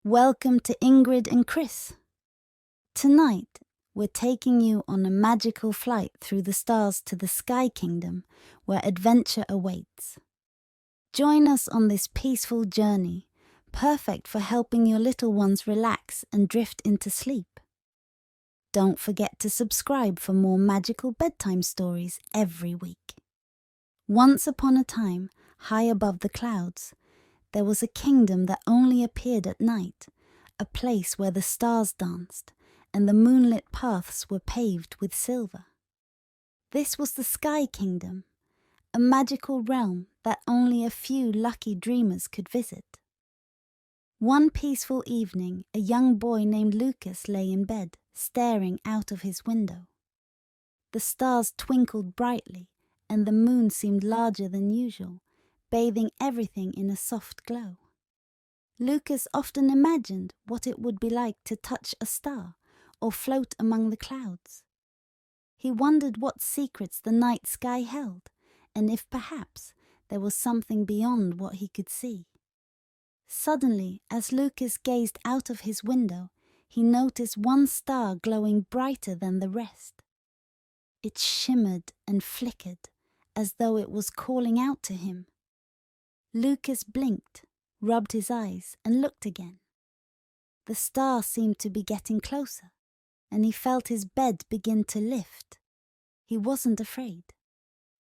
Welcome to Ingrid and Chris. Tonight, we're taking you on a magical flight through the stars to the Sky Kingdom, where adventure awaits. Join us on this peaceful journey, perfect for helping your little ones relax and drift into sleep. Don't forget to subscribe for more magical bedtime stories every week. Once upon a time, high above the clouds, there was a kingdom that only appeared at night, a place where the stars danced and the moonlit paths were paved with silver. This was the Sky Kingdom, a magical realm that only a few lucky dreamers could visit. One peaceful evening, a young boy named Lucas lay in bed, staring out of his window. The stars twinkled brightly, and the moon seemed larger than usual, bathing everything in a soft glow. Lucas often imagined what it would be like to touch a star or float among the clouds. He wondered what secrets the night sky held, and if perhaps there was something beyond what he could see. Suddenly, as Lucas gazed out of his window, he noticed one star glowing brighter than the rest. It shimmered and flickered, as though it was calling out to him. Lucas blinked, rubbed his eyes, and looked again. The star seemed to be getting closer, and he felt his bed begin to lift. He wasn't afraid.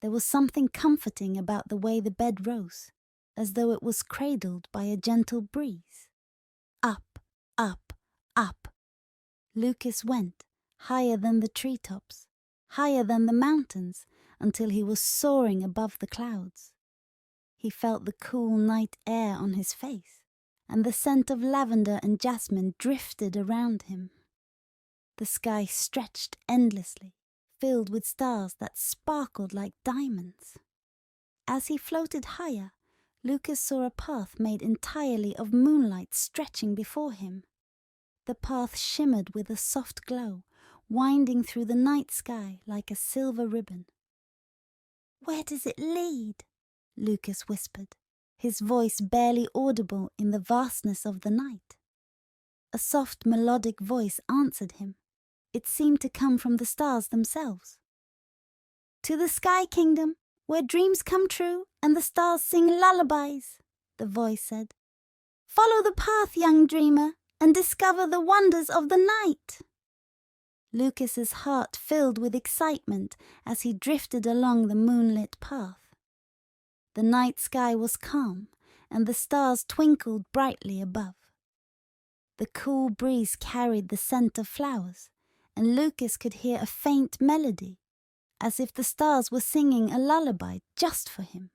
There was something comforting about the way the bed rose, as though it was cradled by a gentle breeze. Up, up, up. Lucas went, higher than the treetops, higher than the mountains, until he was soaring above the clouds. He felt the cool night air on his face, and the scent of lavender and jasmine drifted around him. The sky stretched endlessly, filled with stars that sparkled like diamonds. As he floated higher, Lucas saw a path made entirely of moonlight stretching before him. The path shimmered with a soft glow, winding through the night sky like a silver ribbon. "Where does it lead?" Lucas whispered, his voice barely audible in the vastness of the night. A soft melodic voice answered him. It seemed to come from the stars themselves. "To the Sky Kingdom, where dreams come true and the stars sing lullabies," the voice said. "Follow the path, young dreamer, and discover the wonders of the night." Lucas's heart filled with excitement as he drifted along the moonlit path. The night sky was calm, and the stars twinkled brightly above. The cool breeze carried the scent of flowers, and Lucas could hear a faint melody, as if the stars were singing a lullaby just for him.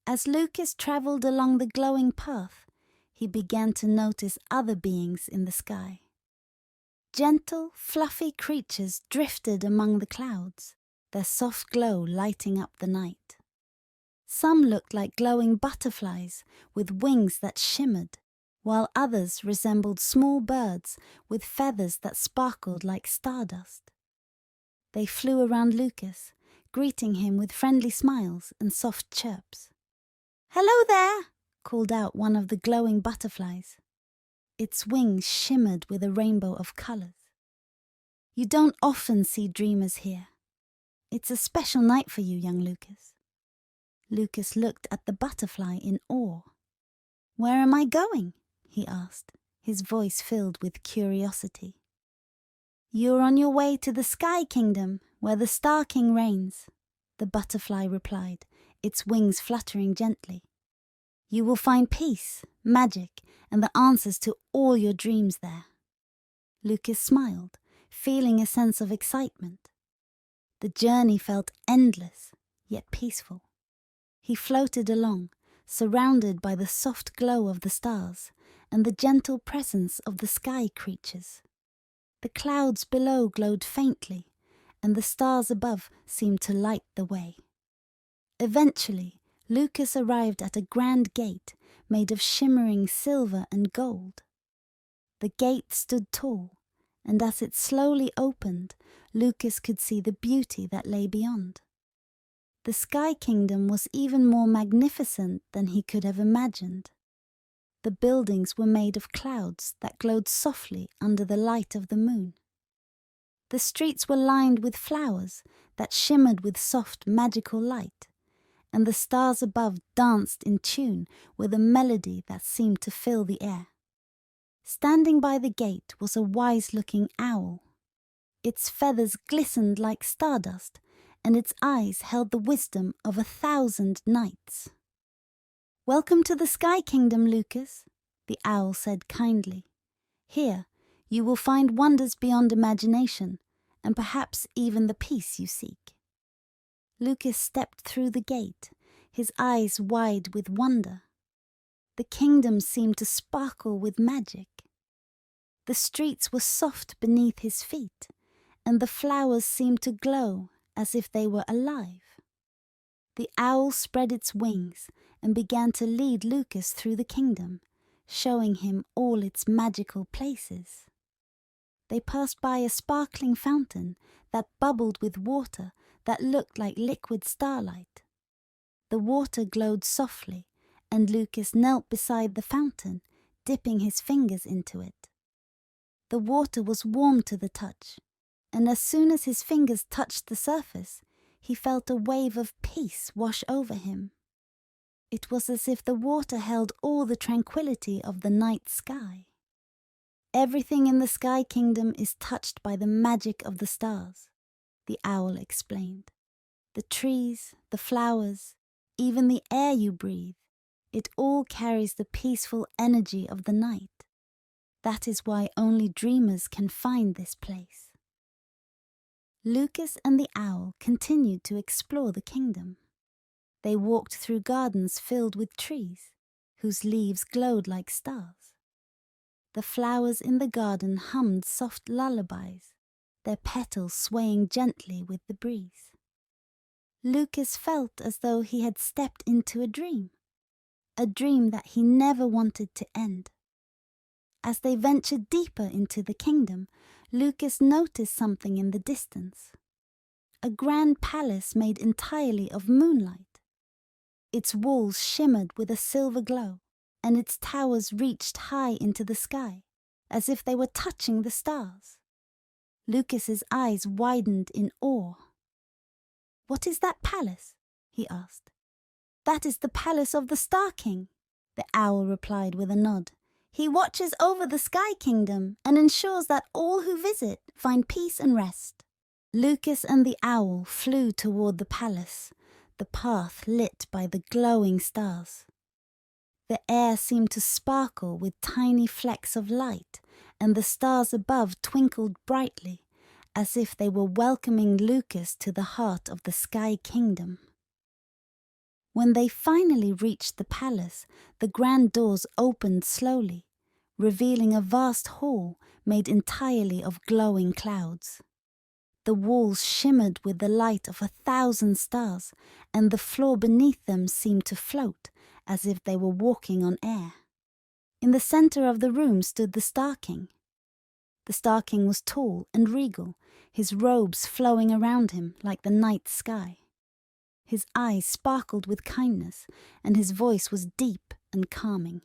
As Lucas travelled along the glowing path, he began to notice other beings in the sky. Gentle, fluffy creatures drifted among the clouds, their soft glow lighting up the night. Some looked like glowing butterflies with wings that shimmered, while others resembled small birds with feathers that sparkled like stardust. They flew around Lucas, greeting him with friendly smiles and soft chirps. "Hello there!" called out one of the glowing butterflies. Its wings shimmered with a rainbow of colors. "You don't often see dreamers here. It's a special night for you, young Lucas." Lucas looked at the butterfly in awe. "Where am I going?" he asked, his voice filled with curiosity. "You're on your way to the Sky Kingdom, where the Star King reigns," the butterfly replied, its wings fluttering gently. "You will find peace, magic, and the answers to all your dreams there." Lucas smiled, feeling a sense of excitement. The journey felt endless, yet peaceful. He floated along, surrounded by the soft glow of the stars and the gentle presence of the sky creatures. The clouds below glowed faintly, and the stars above seemed to light the way. Eventually, Lucas arrived at a grand gate made of shimmering silver and gold. The gate stood tall, and as it slowly opened, Lucas could see the beauty that lay beyond. The Sky Kingdom was even more magnificent than he could have imagined. The buildings were made of clouds that glowed softly under the light of the moon. The streets were lined with flowers that shimmered with soft magical light, and the stars above danced in tune with a melody that seemed to fill the air. Standing by the gate was a wise-looking owl. Its feathers glistened like stardust, and its eyes held the wisdom of 1,000 nights. "Welcome to the Sky Kingdom, Lucas," the owl said kindly. "Here you will find wonders beyond imagination, and perhaps even the peace you seek." Lucas stepped through the gate, his eyes wide with wonder. The kingdom seemed to sparkle with magic. The streets were soft beneath his feet, and the flowers seemed to glow as if they were alive. The owl spread its wings and began to lead Lucas through the kingdom, showing him all its magical places. They passed by a sparkling fountain that bubbled with water that looked like liquid starlight. The water glowed softly, and Lucas knelt beside the fountain, dipping his fingers into it. The water was warm to the touch, and as soon as his fingers touched the surface, he felt a wave of peace wash over him. It was as if the water held all the tranquility of the night sky. "Everything in the Sky Kingdom is touched by the magic of the stars," the owl explained. "The trees, the flowers, even the air you breathe, it all carries the peaceful energy of the night. That is why only dreamers can find this place." Lucas and the owl continued to explore the kingdom. They walked through gardens filled with trees, whose leaves glowed like stars. The flowers in the garden hummed soft lullabies, their petals swaying gently with the breeze. Lucas felt as though he had stepped into a dream that he never wanted to end. As they ventured deeper into the kingdom, Lucas noticed something in the distance. A grand palace made entirely of moonlight. Its walls shimmered with a silver glow, and its towers reached high into the sky, as if they were touching the stars. Lucas's eyes widened in awe. "What is that palace?" he asked. "That is the palace of the Star King," the owl replied with a nod. "He watches over the Sky Kingdom and ensures that all who visit find peace and rest." Lucas and the owl flew toward the palace, the path lit by the glowing stars. The air seemed to sparkle with tiny flecks of light, and the stars above twinkled brightly, as if they were welcoming Lucas to the heart of the Sky Kingdom. When they finally reached the palace, the grand doors opened slowly, revealing a vast hall made entirely of glowing clouds. The walls shimmered with the light of 1,000 stars, and the floor beneath them seemed to float, as if they were walking on air. In the center of the room stood the Star King. The Star King was tall and regal, his robes flowing around him like the night sky. His eyes sparkled with kindness, and his voice was deep and calming.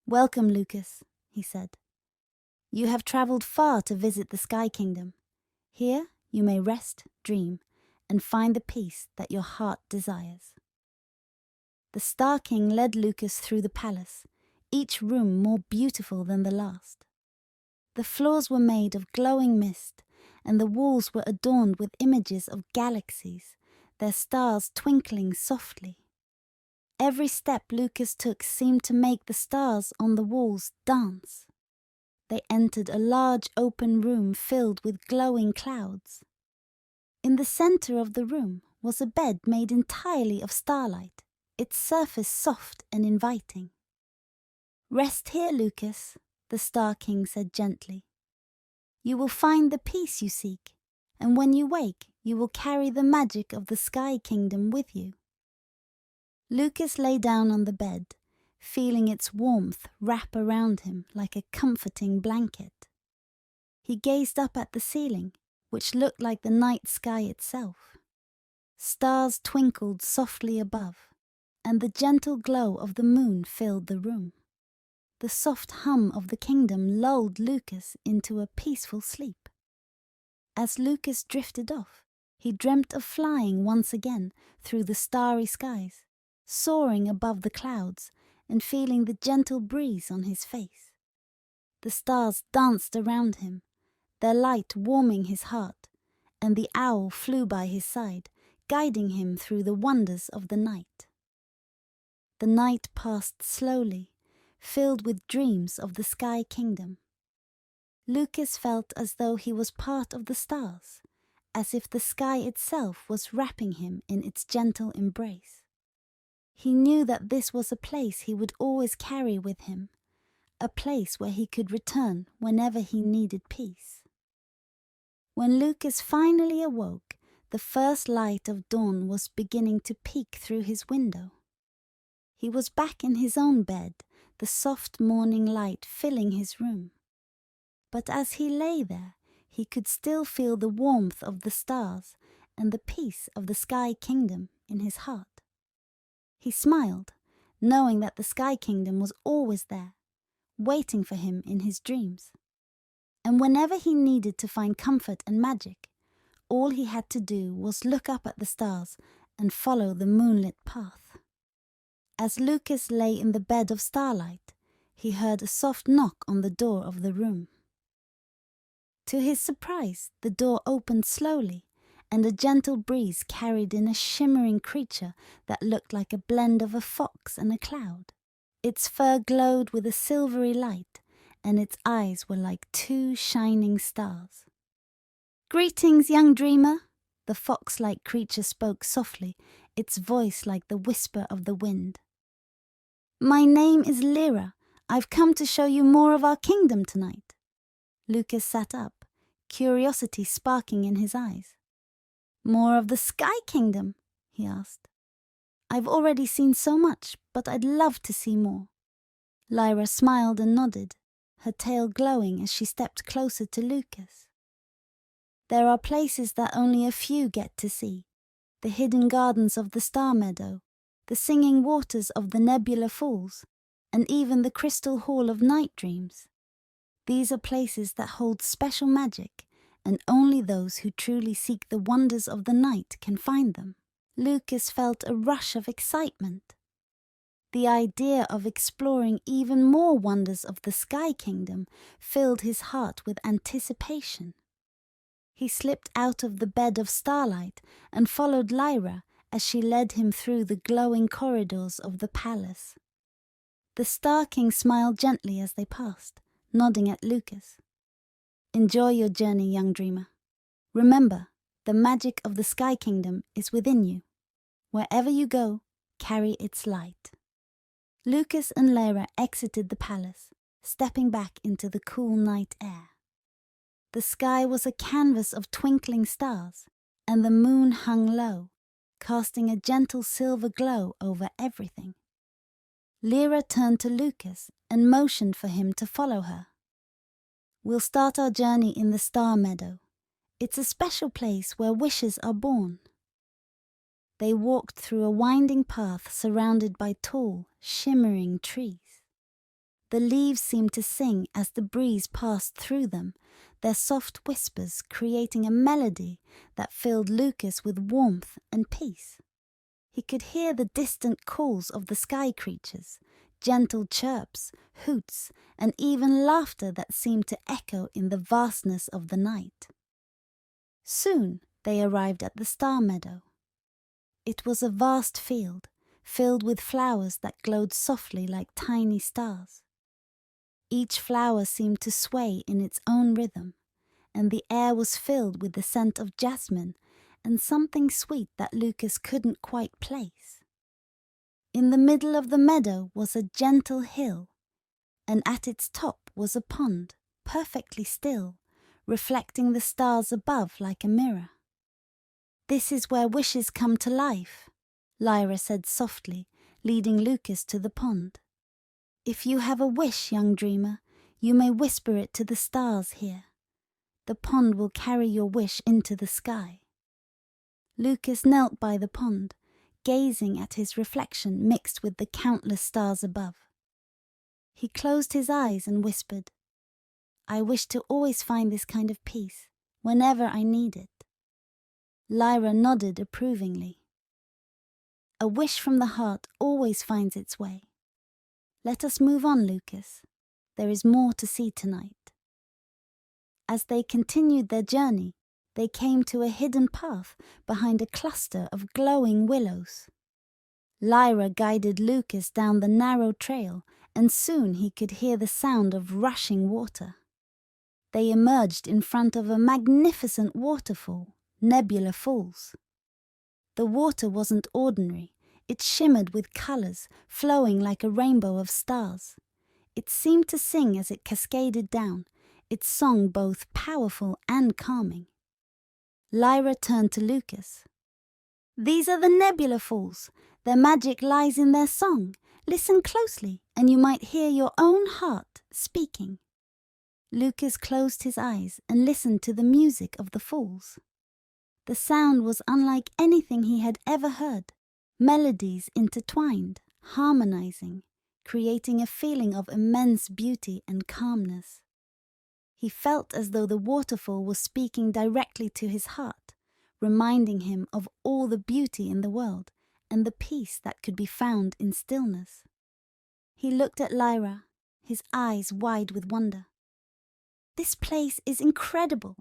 "Welcome, Lucas," he said. "You have traveled far to visit the Sky Kingdom. Here you may rest, dream, and find the peace that your heart desires." The Star King led Lucas through the palace, each room more beautiful than the last. The floors were made of glowing mist, and the walls were adorned with images of galaxies, their stars twinkling softly. Every step Lucas took seemed to make the stars on the walls dance. They entered a large open room filled with glowing clouds. In the center of the room was a bed made entirely of starlight, its surface soft and inviting. "Rest here, Lucas," the Star King said gently. "You will find the peace you seek, and when you wake, you will carry the magic of the Sky Kingdom with you." Lucas lay down on the bed, feeling its warmth wrap around him like a comforting blanket. He gazed up at the ceiling, which looked like the night sky itself. Stars twinkled softly above, and the gentle glow of the moon filled the room. The soft hum of the kingdom lulled Lucas into a peaceful sleep. As Lucas drifted off, he dreamt of flying once again through the starry skies, soaring above the clouds and feeling the gentle breeze on his face. The stars danced around him, their light warming his heart, and the owl flew by his side, guiding him through the wonders of the night. The night passed slowly, filled with dreams of the Sky Kingdom. Lucas felt as though he was part of the stars, as if the sky itself was wrapping him in its gentle embrace. He knew that this was a place he would always carry with him, a place where he could return whenever he needed peace. When Lucas finally awoke, the first light of dawn was beginning to peek through his window. He was back in his own bed, the soft morning light filling his room. But as he lay there, he could still feel the warmth of the stars and the peace of the Sky Kingdom in his heart. He smiled, knowing that the Sky Kingdom was always there, waiting for him in his dreams. And whenever he needed to find comfort and magic, all he had to do was look up at the stars and follow the moonlit path. As Lucas lay in the bed of starlight, he heard a soft knock on the door of the room. To his surprise, the door opened slowly, and a gentle breeze carried in a shimmering creature that looked like a blend of a fox and a cloud. Its fur glowed with a silvery light, and its eyes were like two shining stars. "Greetings, young dreamer," the fox-like creature spoke softly, its voice like the whisper of the wind. "My name is Lyra. I've come to show you more of our kingdom tonight." Lucas sat up, curiosity sparking in his eyes. "More of the Sky Kingdom?" he asked. "I've already seen so much, but I'd love to see more." Lyra smiled and nodded, her tail glowing as she stepped closer to Lucas. "There are places that only a few get to see. The hidden gardens of the Star Meadow, the singing waters of the Nebula Falls, and even the Crystal Hall of Night Dreams. These are places that hold special magic, and only those who truly seek the wonders of the night can find them." Lucas felt a rush of excitement. The idea of exploring even more wonders of the Sky Kingdom filled his heart with anticipation. He slipped out of the bed of starlight and followed Lyra as she led him through the glowing corridors of the palace. The Star King smiled gently as they passed, nodding at Lucas. "Enjoy your journey, young dreamer. Remember, the magic of the Sky Kingdom is within you. Wherever you go, carry its light." Lucas and Lyra exited the palace, stepping back into the cool night air. The sky was a canvas of twinkling stars, and the moon hung low, casting a gentle silver glow over everything. Lyra turned to Lucas and motioned for him to follow her. "We'll start our journey in the Star Meadow. It's a special place where wishes are born." They walked through a winding path surrounded by tall, shimmering trees. The leaves seemed to sing as the breeze passed through them, their soft whispers creating a melody that filled Lucas with warmth and peace. He could hear the distant calls of the sky creatures, gentle chirps, hoots, and even laughter that seemed to echo in the vastness of the night. Soon they arrived at the Star Meadow. It was a vast field, filled with flowers that glowed softly like tiny stars. Each flower seemed to sway in its own rhythm, and the air was filled with the scent of jasmine and something sweet that Lucas couldn't quite place. In the middle of the meadow was a gentle hill, and at its top was a pond, perfectly still, reflecting the stars above like a mirror. "This is where wishes come to life," Lyra said softly, leading Lucas to the pond. "If you have a wish, young dreamer, you may whisper it to the stars here. The pond will carry your wish into the sky." Lucas knelt by the pond, gazing at his reflection mixed with the countless stars above. He closed his eyes and whispered, "I wish to always find this kind of peace, whenever I need it." Lyra nodded approvingly. A wish from the heart always finds its way. Let us move on, Lucas. There is more to see tonight. As they continued their journey, they came to a hidden path behind a cluster of glowing willows. Lyra guided Lucas down the narrow trail, and soon he could hear the sound of rushing water. They emerged in front of a magnificent waterfall, Nebula Falls. The water wasn't ordinary. It shimmered with colors, flowing like a rainbow of stars. It seemed to sing as it cascaded down, its song both powerful and calming. Lyra turned to Lucas. "These are the Nebula Falls. Their magic lies in their song. Listen closely, and you might hear your own heart speaking." Lucas closed his eyes and listened to the music of the falls. The sound was unlike anything he had ever heard. Melodies intertwined, harmonizing, creating a feeling of immense beauty and calmness. He felt as though the waterfall was speaking directly to his heart, reminding him of all the beauty in the world and the peace that could be found in stillness. He looked at Lyra, his eyes wide with wonder. "This place is incredible.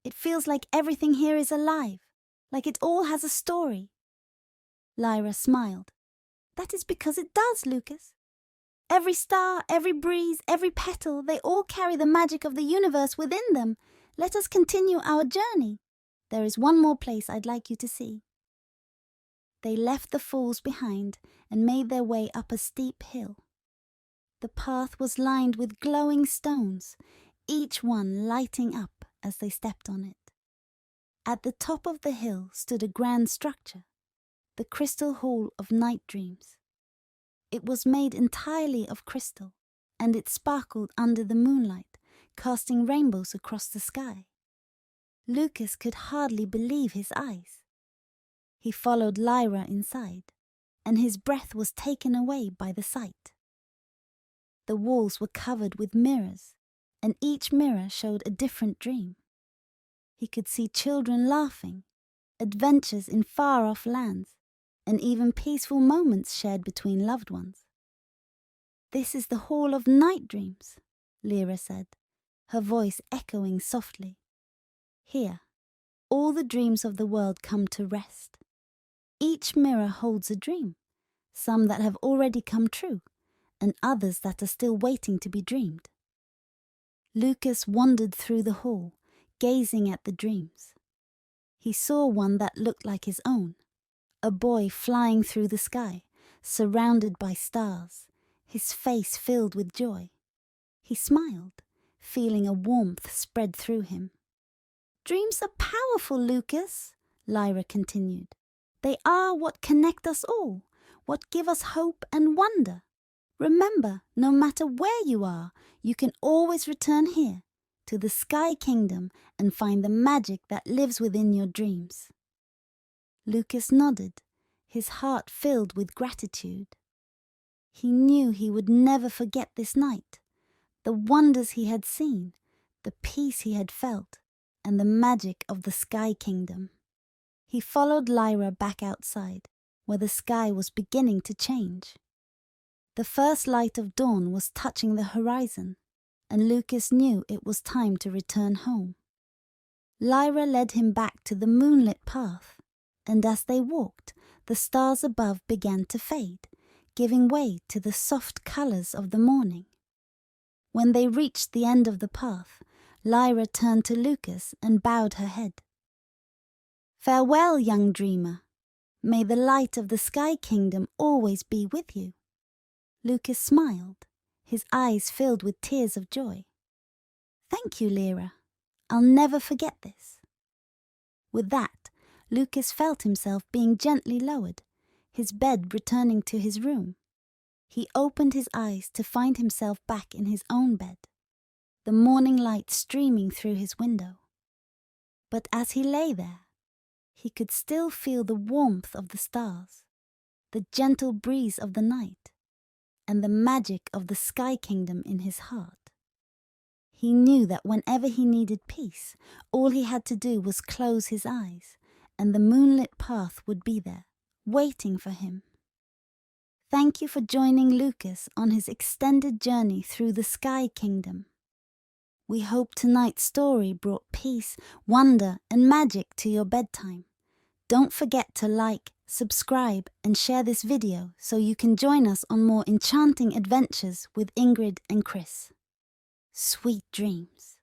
It feels like everything here is alive, like it all has a story." Lyra smiled. "That is because it does, Lucas. Every star, every breeze, every petal, they all carry the magic of the universe within them. Let us continue our journey. There is one more place I'd like you to see." They left the falls behind and made their way up a steep hill. The path was lined with glowing stones, each one lighting up as they stepped on it. At the top of the hill stood a grand structure, the Crystal Hall of Night Dreams. It was made entirely of crystal, and it sparkled under the moonlight, casting rainbows across the sky. Lucas could hardly believe his eyes. He followed Lyra inside, and his breath was taken away by the sight. The walls were covered with mirrors, and each mirror showed a different dream. He could see children laughing, adventures in far-off lands, and even peaceful moments shared between loved ones. "This is the Hall of Night Dreams," Lyra said, her voice echoing softly. "Here, all the dreams of the world come to rest. Each mirror holds a dream, some that have already come true, and others that are still waiting to be dreamed." Lucas wandered through the hall, gazing at the dreams. He saw one that looked like his own, a boy flying through the sky, surrounded by stars, his face filled with joy. He smiled, feeling a warmth spread through him. "Dreams are powerful, Lucas," Lyra continued. "They are what connect us all, what give us hope and wonder. Remember, no matter where you are, you can always return here, to the Sky Kingdom, and find the magic that lives within your dreams." Lucas nodded, his heart filled with gratitude. He knew he would never forget this night, the wonders he had seen, the peace he had felt, and the magic of the Sky Kingdom. He followed Lyra back outside, where the sky was beginning to change. The first light of dawn was touching the horizon, and Lucas knew it was time to return home. Lyra led him back to the moonlit path, and as they walked, the stars above began to fade, giving way to the soft colors of the morning. When they reached the end of the path, Lyra turned to Lucas and bowed her head. "Farewell, young dreamer. May the light of the Sky Kingdom always be with you." Lucas smiled, his eyes filled with tears of joy. "Thank you, Lyra. I'll never forget this." With that, Lucas felt himself being gently lowered, his bed returning to his room. He opened his eyes to find himself back in his own bed, the morning light streaming through his window. But as he lay there, he could still feel the warmth of the stars, the gentle breeze of the night, and the magic of the Sky Kingdom in his heart. He knew that whenever he needed peace, all he had to do was close his eyes, and the moonlit path would be there, waiting for him. Thank you for joining Lucas on his extended journey through the Sky Kingdom. We hope tonight's story brought peace, wonder, and magic to your bedtime. Don't forget to like, subscribe, and share this video so you can join us on more enchanting adventures with Ingrid and Chris. Sweet dreams.